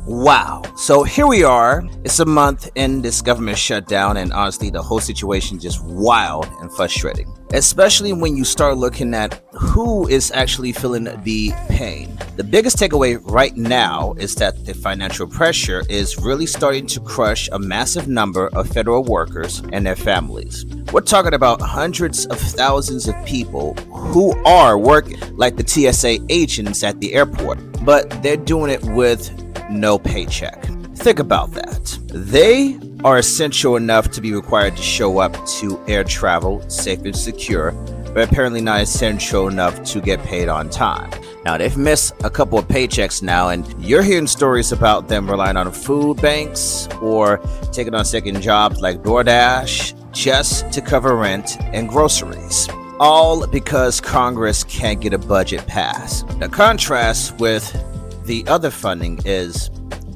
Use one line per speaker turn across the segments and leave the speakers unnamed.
Wow. So here we are. It's a month in this government shutdown, and honestly, the whole situation just wild and frustrating. Especially when you start looking at who is actually feeling the pain. The biggest takeaway right now is that the financial pressure is really starting to crush a massive number of federal workers and their families. We're talking about hundreds of thousands of people who are working, like the TSA agents at the airport, but they're doing it with no paycheck. Think about that. They are essential enough to be required to show up to air travel safe and secure, but apparently not essential enough to get paid on time. Now, they've missed a couple of paychecks now, and you're hearing stories about them relying on food banks or taking on second jobs like DoorDash just to cover rent and groceries. All because Congress can't get a budget passed. The contrast with the other funding is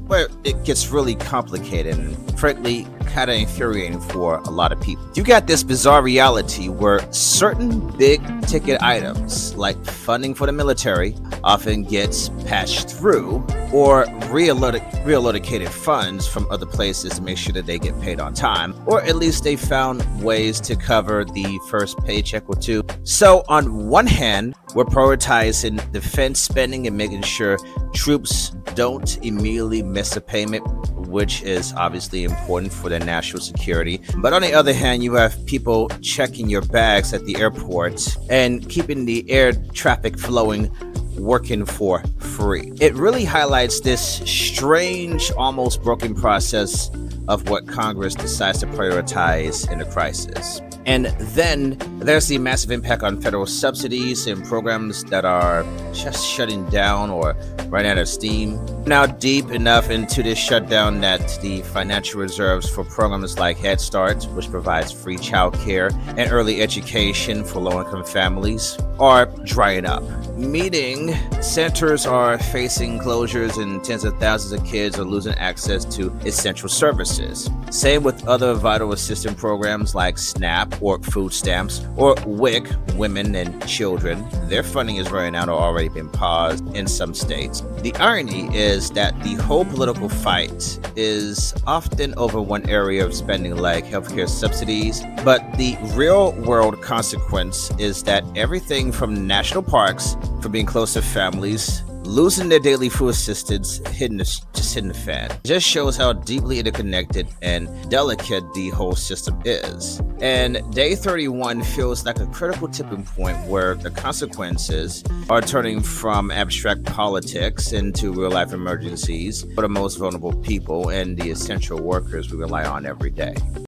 where it gets really complicated and frankly kind of infuriating for a lot of people. You got this bizarre reality where certain big ticket items like funding for the military often gets patched through or reallocated funds from other places to make sure that they get paid on time, or at least they found ways to cover the first paycheck or two. So on one hand, we're prioritizing defense spending and making sure troops don't immediately miss a payment, which is obviously important for their national security. But on the other hand, you have people checking your bags at the airport and keeping the air traffic flowing, working for free. It really highlights this strange, almost broken process of what Congress decides to prioritize in a crisis. And then there's the massive impact on federal subsidies and programs that are just shutting down or running out of steam. Now deep enough into this shutdown that the financial reserves for programs like Head Start, which provides free childcare and early education for low-income families, are drying up. Meaning centers are facing closures and tens of thousands of kids are losing access to essential services. Same with other vital assistance programs like SNAP or food stamps or WIC, women and children. Their funding is running out or already been paused in some states. The irony is that the whole political fight is often over one area of spending like healthcare subsidies, but the real world consequence is that everything from national parks for being close to families, losing their daily food assistance, hitting the fan. It just shows how deeply interconnected and delicate the whole system is. And day 31 feels like a critical tipping point where the consequences are turning from abstract politics into real-life emergencies for the most vulnerable people and the essential workers we rely on every day.